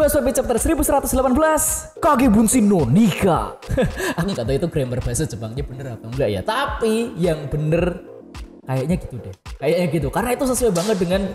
Bahas WP chapter 1118 Kage Bunshin no Nika. Aku gak tahu itu grammar bahasa Jepangnya bener apa enggak ya. Tapi yang bener kayaknya gitu deh. Kayaknya gitu. Karena itu sesuai banget dengan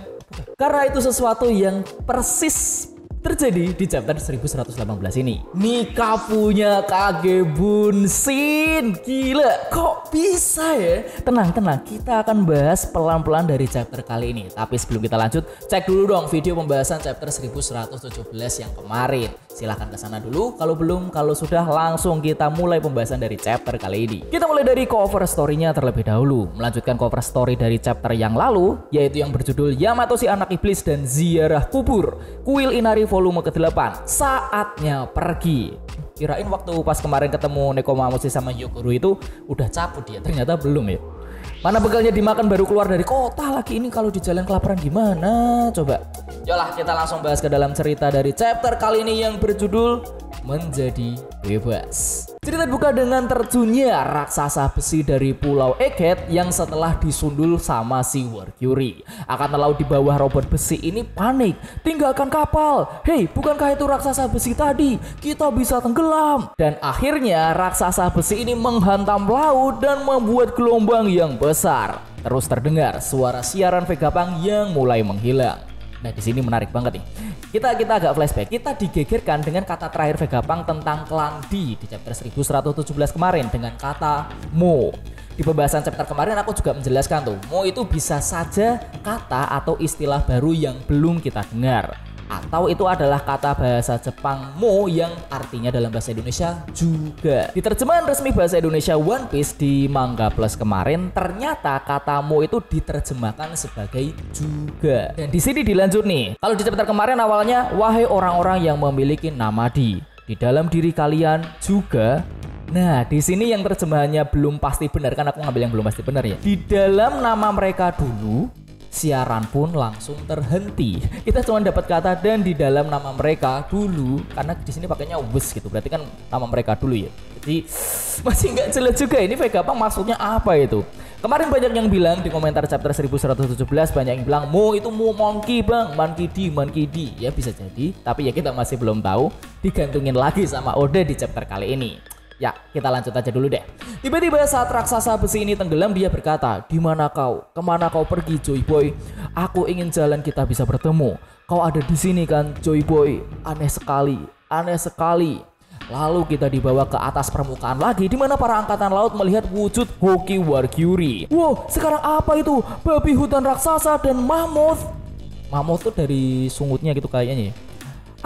sesuatu yang persis terjadi di chapter 1118 ini. Nika punya Kage Bunshin. Gila, kok bisa ya? Tenang, kita akan bahas pelan-pelan dari chapter kali ini. Tapi sebelum kita lanjut, cek dulu dong video pembahasan chapter 1117 yang kemarin. Silahkan ke sana dulu. Kalau belum, kalau sudah, langsung kita mulai pembahasan dari chapter kali ini. Kita mulai dari cover story-nya terlebih dahulu. Melanjutkan cover story dari chapter yang lalu, yaitu yang berjudul Yamato si anak iblis dan ziarah kubur. Kuil Inari volume ke-8. Saatnya pergi. Kirain waktu pas kemarin ketemu Nekomamushi sama Yogoro itu udah cabut dia. Ternyata belum ya. Mana bekalnya dimakan baru keluar dari kota lagi, ini kalau di jalan kelaparan gimana coba. Yolah kita langsung bahas ke dalam cerita dari chapter kali ini yang berjudul Menjadi Bebas. Cerita dibuka dengan terjunnya raksasa besi dari Pulau Egghead yang setelah disundul sama si Warkyuri. Angkatan laut di bawah robot besi ini panik. Tinggalkan kapal. Hei, bukankah itu raksasa besi tadi? Kita bisa tenggelam. Dan akhirnya raksasa besi ini menghantam laut dan membuat gelombang yang besar. Terus terdengar suara siaran Vegapunk yang mulai menghilang. Nah di sini menarik banget nih. Kita agak flashback. Kita digegerkan dengan kata terakhir Vegapunk tentang klan D di chapter 1117 kemarin dengan kata Mo. Di pembahasan chapter kemarin aku juga menjelaskan tuh, Mo itu bisa saja kata atau istilah baru yang belum kita dengar. Atau itu adalah kata bahasa Jepang Mo yang artinya dalam bahasa Indonesia juga. Di terjemahan resmi bahasa Indonesia One Piece di Manga Plus kemarin, ternyata kata Mo itu diterjemahkan sebagai juga. Dan di sini dilanjut nih. Kalau di chapter kemarin awalnya, wahai orang-orang yang memiliki nama di dalam diri kalian juga. Nah, di sini yang terjemahannya belum pasti benar, kan aku ngambil yang belum pasti benar ya. Di dalam nama mereka dulu, siaran pun langsung terhenti. Kita cuma dapat kata dan di dalam nama mereka dulu, karena di sini pakainya wes gitu. Berarti kan nama mereka dulu ya. Jadi masih nggak jelas juga ini Vegapunk maksudnya apa itu. Kemarin banyak yang bilang di komentar chapter 1117, banyak yang bilang Mo itu Mo monkey bang, monkey D. Ya bisa jadi, tapi ya kita masih belum tahu. Digantungin lagi sama Oda di chapter kali ini. Ya, kita lanjut aja dulu deh. Tiba-tiba saat raksasa besi ini tenggelam, dia berkata, "Di mana kau? Kemana kau pergi, Joy Boy? Aku ingin jalan kita bisa bertemu. Kau ada di sini kan, Joy Boy? Aneh sekali, aneh sekali." Lalu kita dibawa ke atas permukaan lagi, di mana para angkatan laut melihat wujud Hoki Warkyuri. Wow, sekarang apa itu? Babi hutan raksasa dan mammoth. Mammoth tuh dari sungutnya gitu kayaknya ya.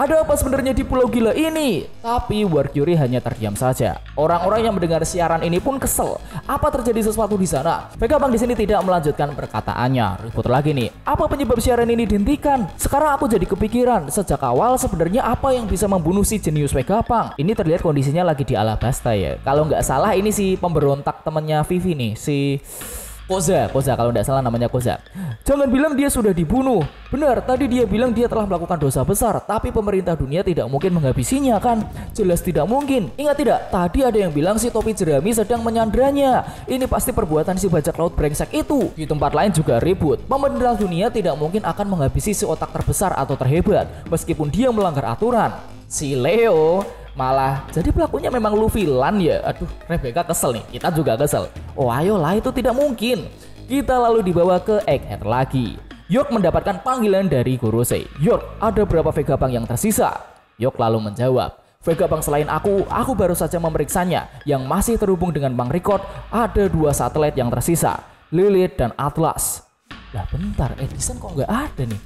Ada apa sebenarnya di pulau gila ini? Tapi Warkyuri hanya terdiam saja. Orang-orang yang mendengar siaran ini pun kesel. Apa terjadi sesuatu di sana? Vegapunk di sini tidak melanjutkan perkataannya. Ribut lagi nih. Apa penyebab siaran ini dihentikan? Sekarang aku jadi kepikiran. Sejak awal sebenarnya apa yang bisa membunuh si jenius Vegapunk? Ini terlihat kondisinya lagi di Alabasta ya. Kalau nggak salah ini si pemberontak temannya Vivi nih, si Koza kalau tidak salah namanya Koza. Jangan bilang dia sudah dibunuh. Benar, tadi dia bilang dia telah melakukan dosa besar, tapi pemerintah dunia tidak mungkin menghabisinya kan? Jelas tidak mungkin. Ingat tidak? Tadi ada yang bilang si topi jerami sedang menyandranya. Ini pasti perbuatan si bajak laut brengsek itu. Di tempat lain juga ribut. Pemerintah dunia tidak mungkin akan menghabisi si otak terbesar atau terhebat, meskipun dia melanggar aturan. Si Leo malah jadi pelakunya memang Luffy Lan ya. Aduh, Rebecca kesel nih. Kita juga kesel. Oh ayolah, itu tidak mungkin. Kita lalu dibawa ke Egghead lagi. York mendapatkan panggilan dari Gorosei. York, ada berapa Vegapunk yang tersisa? York lalu menjawab, Vegapunk selain aku baru saja memeriksanya. Yang masih terhubung dengan Bang Record, ada 2 satelit yang tersisa, Lilith dan Atlas. Lah bentar, Edison kok nggak ada nih?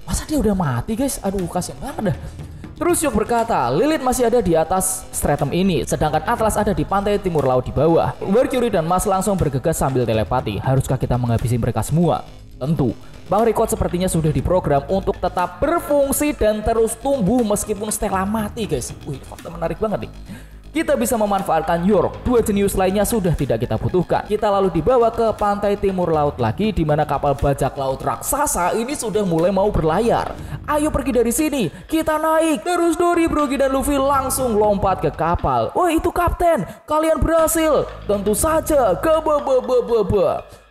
Masa dia udah mati guys? Aduh, kasihan banget dah. Terus York berkata, Lilith masih ada di atas stratum ini, sedangkan Atlas ada di pantai timur laut di bawah. Warkyuri dan Mas langsung bergegas sambil telepati. Haruskah kita menghabisi mereka semua? Tentu. Bang Record sepertinya sudah diprogram untuk tetap berfungsi dan terus tumbuh meskipun Stella mati guys. Wih, fakta menarik banget nih. Kita bisa memanfaatkan York. 2 jenius lainnya sudah tidak kita butuhkan. Kita lalu dibawa ke pantai timur laut lagi, di mana kapal bajak laut raksasa ini sudah mulai mau berlayar. Ayo pergi dari sini, kita naik. Terus Dory, Brogy dan Luffy langsung lompat ke kapal. Oh itu kapten, kalian berhasil. Tentu saja.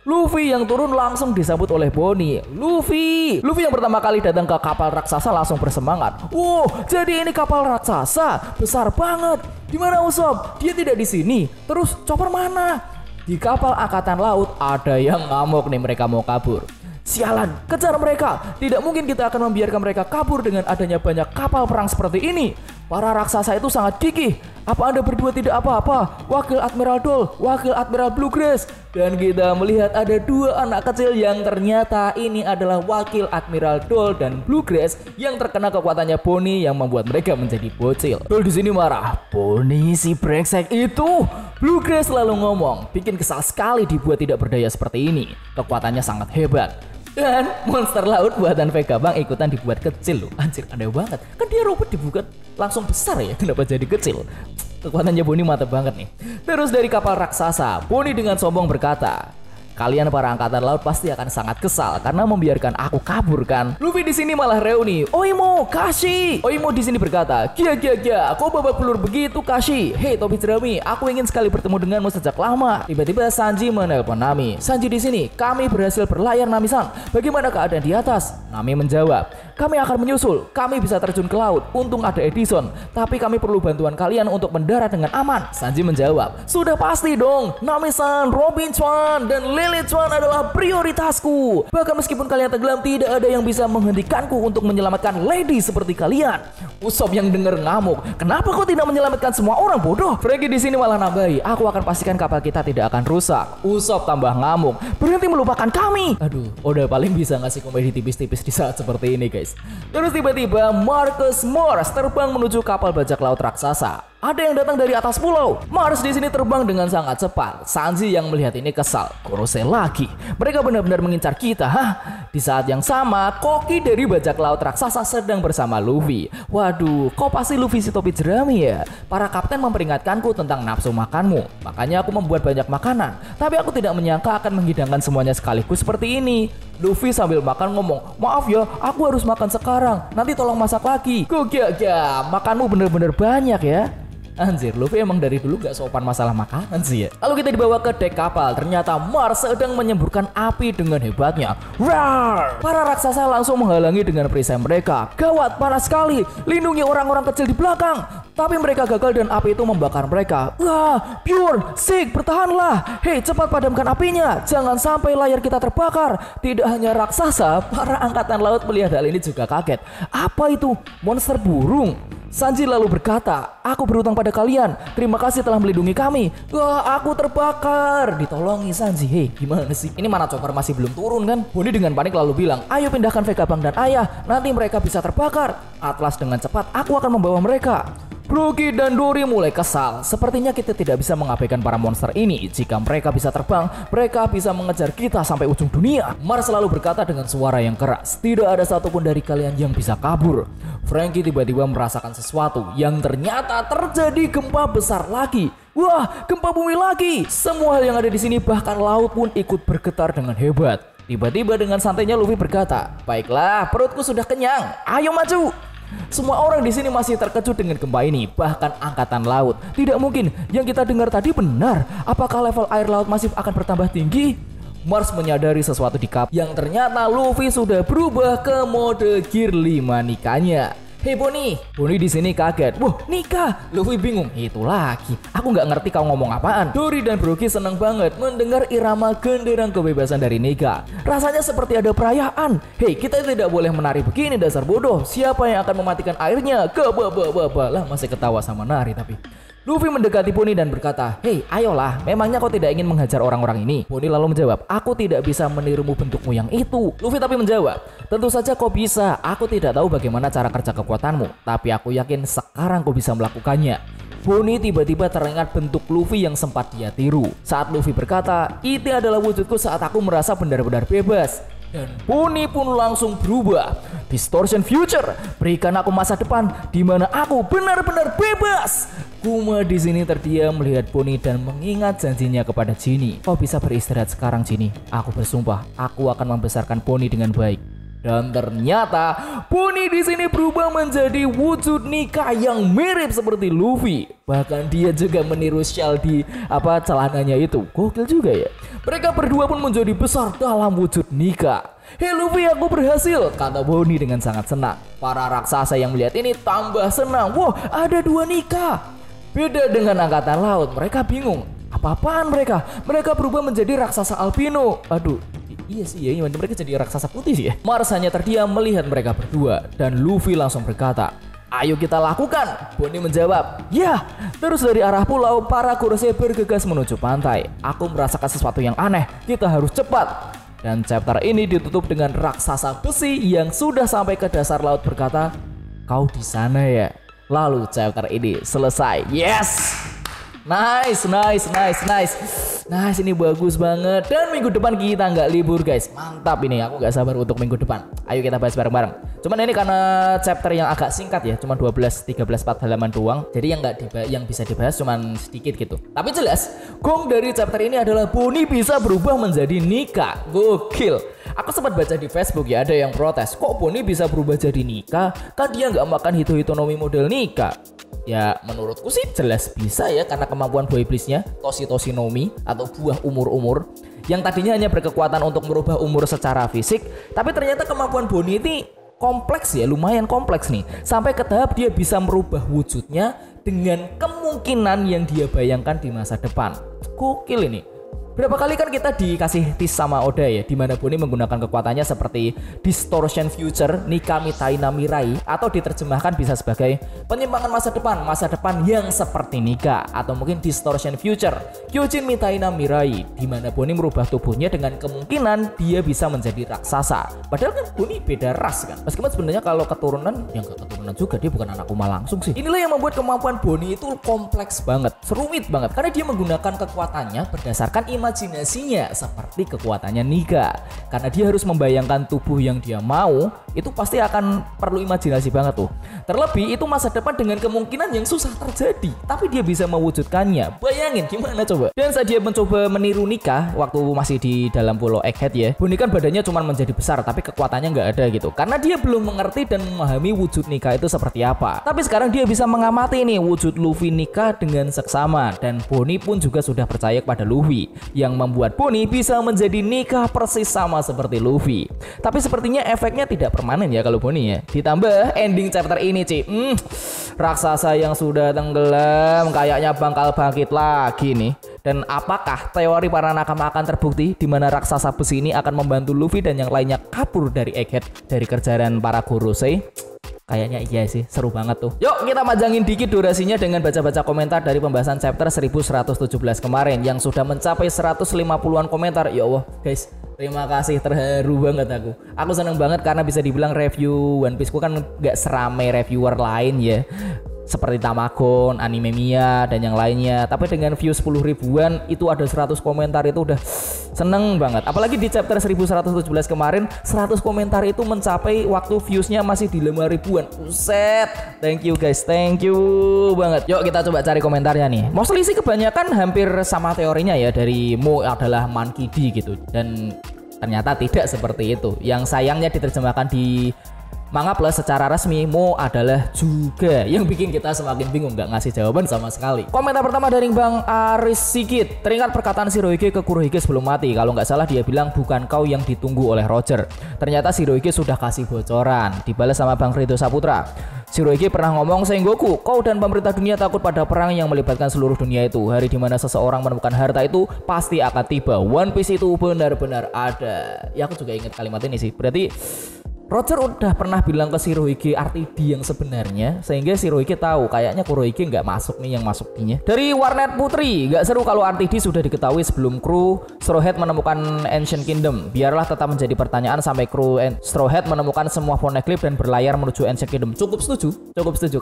Luffy yang turun langsung disambut oleh Bonnie. Luffy yang pertama kali datang ke kapal raksasa langsung bersemangat. Wow, jadi ini kapal raksasa besar banget. Di mana Usopp? Dia tidak di sini. Terus Chopper mana? Di kapal angkatan laut ada yang ngamuk nih, mereka mau kabur. Sialan, kejar mereka. Tidak mungkin kita akan membiarkan mereka kabur dengan adanya banyak kapal perang seperti ini. Para raksasa itu sangat gigih. Apa Anda berdua tidak apa-apa? Wakil Admiral Dole, Wakil Admiral Bluegrass. Dan kita melihat ada dua anak kecil yang ternyata ini adalah Wakil Admiral Dole dan Bluegrass yang terkena kekuatannya Bonnie yang membuat mereka menjadi bocil. Dole di sini marah. Bonnie si brengsek itu. Bluegrass selalu ngomong, bikin kesal sekali dibuat tidak berdaya seperti ini. Kekuatannya sangat hebat. Dan monster laut buatan Vegapunk ikutan dibuat kecil loh. Anjir, aneh banget. Kan dia robot dibuat langsung besar ya. Kenapa jadi kecil? Kekuatannya Bonnie mantap banget nih. Terus dari kapal raksasa, Bonnie dengan sombong berkata, kalian para angkatan laut pasti akan sangat kesal karena membiarkan aku kabur kan. Luffy di sini malah reuni. Oimo, Kashi. Oimo di sini berkata, Gia, kau babak belur begitu Kashi. Hei topi jerami, aku ingin sekali bertemu denganmu sejak lama. Tiba-tiba Sanji menelpon Nami. Sanji di sini, kami berhasil berlayar Nami-san. Bagaimana keadaan di atas? Nami menjawab, kami akan menyusul. Kami bisa terjun ke laut. Untung ada Edison. Tapi kami perlu bantuan kalian untuk mendarat dengan aman. Sanji menjawab, sudah pasti dong. Nami-san, Robin-chan, dan Lily-chan adalah prioritasku. Bahkan meskipun kalian tenggelam, tidak ada yang bisa menghentikanku untuk menyelamatkan lady seperti kalian. Usopp yang denger ngamuk. Kenapa kau tidak menyelamatkan semua orang bodoh? Franky di sini malah nambahi. Aku akan pastikan kapal kita tidak akan rusak. Usopp tambah ngamuk. Berhenti melupakan kami. Aduh, udah paling bisa ngasih komedi tipis-tipis di saat seperti ini guys. Terus tiba-tiba Marcus Morse terbang menuju kapal bajak laut raksasa. Ada yang datang dari atas pulau. Mars di sini terbang dengan sangat cepat. Sanji yang melihat ini kesal. Gorosei lagi. Mereka benar-benar mengincar kita, hah? Di saat yang sama, Koki dari bajak laut raksasa sedang bersama Luffy. Waduh, kau pasti Luffy si topi jerami ya? Para kapten memperingatkanku tentang nafsu makanmu. Makanya aku membuat banyak makanan. Tapi aku tidak menyangka akan menghidangkan semuanya sekaligus seperti ini. Luffy sambil makan ngomong, maaf ya, aku harus makan sekarang. Nanti tolong masak lagi. Gak, makanmu bener-bener banyak ya. Anjir, Luffy emang dari dulu gak sopan masalah makanan sih ya. Lalu kita dibawa ke dek kapal. Ternyata Mars sedang menyemburkan api dengan hebatnya. Rawr! Para raksasa langsung menghalangi dengan perisai mereka. Gawat, panas sekali. Lindungi orang-orang kecil di belakang. Tapi mereka gagal dan api itu membakar mereka. Wah, Pure, Sig, bertahanlah. Hei, cepat padamkan apinya. Jangan sampai layar kita terbakar. Tidak hanya raksasa, para angkatan laut melihat hal ini juga kaget. Apa itu? Monster burung? Sanji lalu berkata, aku berutang pada kalian. Terima kasih telah melindungi kami. Wah, aku terbakar. Ditolongi Sanji. Hei, gimana sih? Ini mana Chopper masih belum turun kan? Bonnie dengan panik lalu bilang, ayo pindahkan Vegapunk dan Ayah. Nanti mereka bisa terbakar. Atlas dengan cepat, aku akan membawa mereka. Brogy dan Dory mulai kesal. Sepertinya kita tidak bisa mengabaikan para monster ini. Jika mereka bisa terbang, mereka bisa mengejar kita sampai ujung dunia. Mars selalu berkata dengan suara yang keras, tidak ada satupun dari kalian yang bisa kabur. Franky tiba-tiba merasakan sesuatu yang ternyata terjadi gempa besar lagi. Wah, gempa bumi lagi. Semua hal yang ada di sini, bahkan laut pun ikut bergetar dengan hebat. Tiba-tiba dengan santainya Luffy berkata, baiklah, perutku sudah kenyang. Ayo maju. Semua orang di sini masih terkejut dengan gempa ini, bahkan angkatan laut. Tidak mungkin, yang kita dengar tadi benar. Apakah level air laut masih akan bertambah tinggi? Mars menyadari sesuatu di kapal yang ternyata Luffy sudah berubah ke mode Gear 5 nikahnya. Hei Bonnie di sini kaget. Wah, nikah. Luffy bingung. Itu lagi. Aku nggak ngerti kau ngomong apaan. Dory dan Brogy senang banget mendengar irama genderang kebebasan dari Nika. Rasanya seperti ada perayaan. Hei, kita tidak boleh menari begini dasar bodoh. Siapa yang akan mematikan airnya? Lah masih ketawa sama nari tapi. Luffy mendekati Bonnie dan berkata, hei ayolah, memangnya kau tidak ingin menghajar orang-orang ini? Bonnie lalu menjawab, aku tidak bisa menirumu bentukmu yang itu. Luffy tapi menjawab, tentu saja kau bisa, aku tidak tahu bagaimana cara kerja kekuatanmu, tapi aku yakin sekarang kau bisa melakukannya. Bonnie tiba-tiba teringat bentuk Luffy yang sempat dia tiru. Saat Luffy berkata, itu adalah wujudku saat aku merasa benar-benar bebas. Dan Bonnie pun langsung berubah. Distortion Future, berikan aku masa depan di mana aku benar-benar bebas. Kuma di sini terdiam melihat Bonnie dan mengingat janjinya kepada Ginny. Kau bisa beristirahat sekarang Ginny. Aku bersumpah, aku akan membesarkan Bonnie dengan baik. Dan ternyata Bonnie di sini berubah menjadi wujud Nika yang mirip seperti Luffy. Bahkan dia juga meniru shell di celananya itu. Gokil juga ya. Mereka berdua pun menjadi besar dalam wujud Nika. "Hei Luffy, aku berhasil," kata Bonnie dengan sangat senang. Para raksasa yang melihat ini tambah senang. Wah, ada 2 Nika. Beda dengan angkatan laut, mereka bingung. Apa-apaan mereka? Mereka berubah menjadi raksasa albino. Aduh, iya sih ya, mereka jadi raksasa putih sih ya. Mars hanya terdiam melihat mereka berdua. Dan Luffy langsung berkata, "Ayo kita lakukan." Bonnie menjawab, "Ya." Terus dari arah pulau, para Kurosei bergegas menuju pantai. "Aku merasakan sesuatu yang aneh, kita harus cepat." Dan chapter ini ditutup dengan raksasa besi yang sudah sampai ke dasar laut berkata, "Kau di sana ya." Lalu chapter ini selesai. Yes! Nice. Ini bagus banget. Dan minggu depan kita nggak libur guys. Mantap ini, aku nggak sabar untuk minggu depan. Ayo kita bahas bareng-bareng. Cuman ini karena chapter yang agak singkat ya, cuma 12-13-4 halaman doang. Jadi yang bisa dibahas cuman sedikit gitu. Tapi jelas, gong dari chapter ini adalah Bonnie bisa berubah menjadi Nika. Gokil. Aku sempat baca di Facebook ya, ada yang protes, kok Bonnie bisa berubah jadi Nika? Kan dia nggak makan hito-hitonomi model Nika. Ya menurutku sih jelas bisa ya, karena kemampuan buah iblisnya Toshi-Toshinomi atau buah umur-umur yang tadinya hanya berkekuatan untuk merubah umur secara fisik, tapi ternyata kemampuan Bonnie ini kompleks ya, lumayan kompleks nih, sampai ke tahap dia bisa merubah wujudnya dengan kemungkinan yang dia bayangkan di masa depan. Gokil ini. Berapa kali kan kita dikasih tease sama Oda ya, dimana Bonnie menggunakan kekuatannya seperti Distortion Future, Nika Mitai na Mirai, atau diterjemahkan bisa sebagai penyimpangan masa depan yang seperti Nika, atau mungkin Distortion Future, Kyojin Mitai na Mirai, dimana Bonnie merubah tubuhnya dengan kemungkinan dia bisa menjadi raksasa. Padahal kan Bonnie beda ras kan, meskipun sebenarnya kalau keturunan, ya nggak keturunan juga, dia bukan anak Uma langsung sih. Inilah yang membuat kemampuan Bonnie itu kompleks banget, rumit banget, karena dia menggunakan kekuatannya berdasarkan imajinasinya seperti kekuatannya Nika. Karena dia harus membayangkan tubuh yang dia mau, itu pasti akan perlu imajinasi banget tuh. Terlebih itu masa depan dengan kemungkinan yang susah terjadi, tapi dia bisa mewujudkannya. Bayangin gimana coba. Dan saat dia mencoba meniru Nika waktu masih di dalam pulau Egghead ya, Bonnie kan badannya cuma menjadi besar tapi kekuatannya nggak ada gitu. Karena dia belum mengerti dan memahami wujud Nika itu seperti apa. Tapi sekarang dia bisa mengamati nih wujud Luffy Nika dengan seksama, dan Bonnie pun juga sudah percaya kepada Luffy, yang membuat Bonnie bisa menjadi Nika persis sama seperti Luffy. Tapi sepertinya efeknya tidak permanen ya kalau Bonnie ya. Ditambah ending chapter ini raksasa yang sudah tenggelam kayaknya bakal bangkit lagi nih. Dan apakah teori para nakama akan terbukti di mana raksasa besi ini akan membantu Luffy dan yang lainnya kabur dari Egghead dari kejaran para Gorosei? Kayaknya iya sih, seru banget tuh. Yuk kita majangin dikit durasinya dengan baca-baca komentar dari pembahasan chapter 1117 kemarin yang sudah mencapai 150-an komentar. Ya Allah guys, terima kasih, terharu banget aku. Aku seneng banget karena bisa dibilang review One Piece ku kan gak seramai reviewer lain ya, seperti Tamagon, Anime Mia, dan yang lainnya. Tapi dengan view 10 ribuan itu ada 100 komentar, itu udah seneng banget. Apalagi di chapter 1117 kemarin 100 komentar itu mencapai waktu viewsnya masih di 5 ribuan. Buset, thank you guys, thank you banget. Yuk kita coba cari komentarnya nih. Mostly sih kebanyakan hampir sama teorinya ya, dari Mo adalah Monkey D gitu. Dan ternyata tidak seperti itu. Yang sayangnya diterjemahkan di Manga Plus secara resmi, Mo adalah juga, yang bikin kita semakin bingung, nggak ngasih jawaban sama sekali. Komentar pertama dari Bang Aris Sigit. Teringat perkataan Shirohige ke Kurohige sebelum mati. Kalau nggak salah dia bilang bukan kau yang ditunggu oleh Roger. Ternyata Shirohige sudah kasih bocoran. Dibalas sama Bang Rido Saputra. Shirohige pernah ngomong, Sengoku, kau dan pemerintah dunia takut pada perang yang melibatkan seluruh dunia itu. Hari dimana seseorang menemukan harta itu pasti akan tiba. One Piece itu benar-benar ada. Ya aku juga ingat kalimat ini sih. Berarti Roger udah pernah bilang ke Shirohige RTD yang sebenarnya, sehingga Shirohige tahu kayaknya Kurohige nggak masuk nih yang masuk D-nya. Dari Warnet Putri, nggak seru kalau RTD sudah diketahui sebelum kru Straw Hat menemukan Ancient Kingdom. Biarlah tetap menjadi pertanyaan sampai kru Straw Hat menemukan semua poneglyph dan berlayar menuju Ancient Kingdom. Cukup setuju.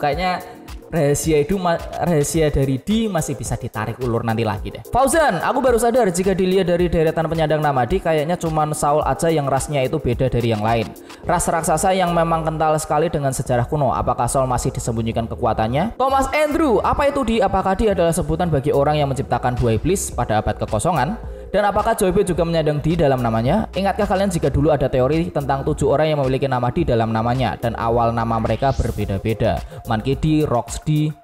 Kayaknya rahasia dari D masih bisa ditarik ulur nanti lagi deh. Fauzan, aku baru sadar jika dilihat dari deretan penyandang nama D, kayaknya cuman Saul aja yang rasnya itu beda dari yang lain. Ras raksasa yang memang kental sekali dengan sejarah kuno. Apakah Saul masih disembunyikan kekuatannya? Thomas Andrew, apa itu D? Apakah D adalah sebutan bagi orang yang menciptakan buah iblis pada abad kekosongan? Dan apakah Joy Boy juga menyandang D dalam namanya? Ingatkah kalian jika dulu ada teori tentang 7 orang yang memiliki nama D dalam namanya dan awal nama mereka berbeda-beda? Monkey D, Rox D,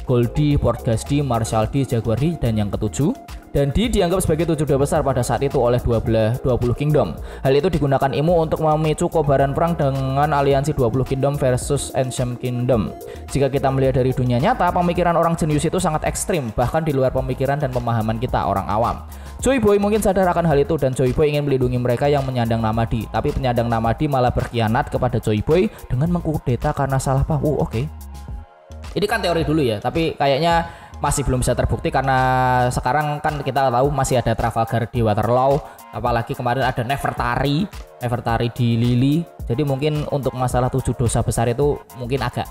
Gold D, Portgas D, Marshall D, Jaguar D, dan yang ketujuh. Dan D dianggap sebagai 7 dewa besar pada saat itu oleh 20 Kingdom. Hal itu digunakan Imo untuk memicu kobaran perang dengan aliansi 20 Kingdom versus Ancient Kingdom. Jika kita melihat dari dunia nyata, pemikiran orang jenius itu sangat ekstrim, bahkan di luar pemikiran dan pemahaman kita orang awam. Joy Boy mungkin sadar akan hal itu dan Joy Boy ingin melindungi mereka yang menyandang nama D. Tapi penyandang nama D malah berkhianat kepada Joy Boy dengan mengkudeta karena salah paham. Oke. Ini kan teori dulu ya, tapi kayaknya masih belum bisa terbukti karena sekarang kan kita tahu masih ada Trafalgar di Waterloo, apalagi kemarin ada Nefertari di Lily. Jadi mungkin untuk masalah 7 dosa besar itu mungkin agak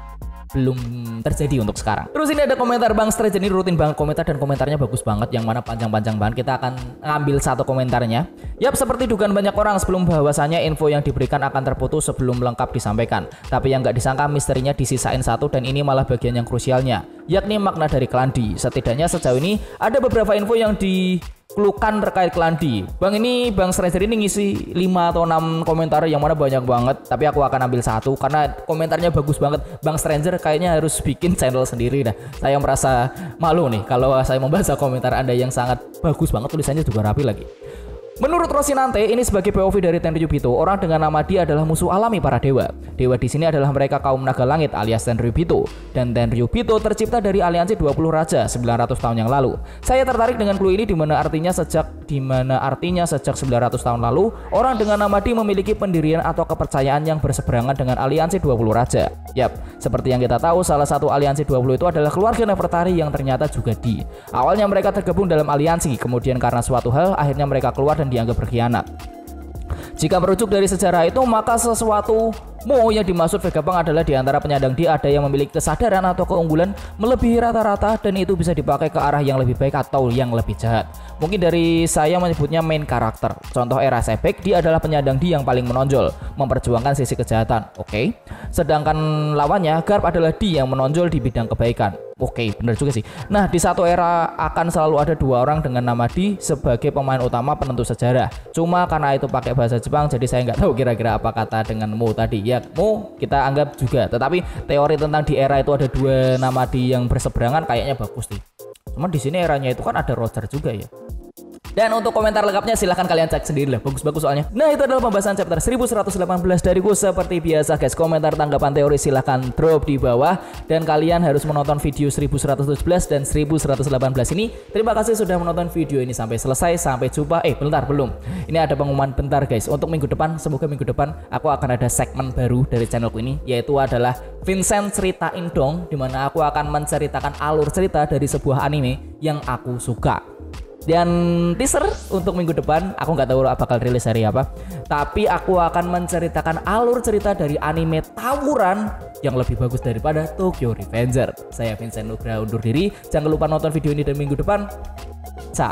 belum terjadi untuk sekarang. Terus ini ada komentar Bang Stretch, ini rutin banget komentar dan komentarnya bagus banget, yang mana panjang-panjang banget. Kita akan ngambil satu komentarnya. Yap, seperti dugaan banyak orang sebelum bahwasannya info yang diberikan akan terputus sebelum lengkap disampaikan. Tapi yang nggak disangka misterinya disisain satu dan ini malah bagian yang krusialnya, yakni makna dari klan D. Setidaknya sejauh ini ada beberapa info yang dikeluhkan terkait klan D. Bang Stranger ini ngisi 5 atau 6 komentar yang mana banyak banget, tapi aku akan ambil satu karena komentarnya bagus banget. Bang Stranger kayaknya harus bikin channel sendiri dah. Saya merasa malu nih kalau saya membaca komentar Anda yang sangat bagus banget, tulisannya juga rapi lagi. Menurut Rosinante, ini sebagai POV dari Tenryubito, orang dengan nama D adalah musuh alami para dewa. Dewa di sini adalah mereka kaum naga langit alias Tenryubito. Dan Tenryubito tercipta dari aliansi 20 raja 900 tahun yang lalu. Saya tertarik dengan clue ini di mana artinya sejak 900 tahun lalu, orang dengan nama D memiliki pendirian atau kepercayaan yang berseberangan dengan aliansi 20 raja. Yap, seperti yang kita tahu, salah satu aliansi 20 itu adalah keluarga Nefertari yang ternyata juga D. Awalnya mereka tergabung dalam aliansi, kemudian karena suatu hal akhirnya mereka keluar dan dianggap berkhianat. Jika merujuk dari sejarah itu, maka sesuatu yang dimaksud Vegapunk adalah di antara penyandang D ada yang memiliki kesadaran atau keunggulan melebihi rata-rata dan itu bisa dipakai ke arah yang lebih baik atau yang lebih jahat. Mungkin dari saya menyebutnya main karakter. Contoh era Sebek, dia adalah penyandang D yang paling menonjol, memperjuangkan sisi kejahatan. Oke. Sedangkan lawannya Garp adalah D yang menonjol di bidang kebaikan. Oke, bener juga sih. Nah, di satu era akan selalu ada 2 orang dengan nama D sebagai pemain utama penentu sejarah. Cuma karena itu pakai bahasa Jepang, jadi saya nggak tahu kira-kira apa kata dengan Mo tadi. Ya, Mo kita anggap juga. Tetapi teori tentang di era itu ada 2 nama D yang berseberangan kayaknya bagus nih. Cuman di sini eranya itu kan ada Roger juga ya. Dan untuk komentar lengkapnya silahkan kalian cek sendiri lah, bagus-bagus soalnya. Nah, itu adalah pembahasan chapter 1118 dariku. Seperti biasa guys, komentar tanggapan teori silahkan drop di bawah. Dan kalian harus menonton video 1117 dan 1118 ini. Terima kasih sudah menonton video ini sampai selesai. Sampai jumpa. Bentar, belum. Ini ada pengumuman bentar guys. Untuk minggu depan, semoga minggu depan aku akan ada segmen baru dari channelku ini, yaitu adalah Vincent Ceritain Dong, dimana aku akan menceritakan alur cerita dari sebuah anime yang aku suka. Dan teaser untuk minggu depan, aku nggak tahu bakal rilis hari apa, tapi aku akan menceritakan alur cerita dari anime tawuran yang lebih bagus daripada Tokyo Revenger. Saya Vincent Nugraha undur diri. Jangan lupa nonton video ini dan minggu depan. Ciao.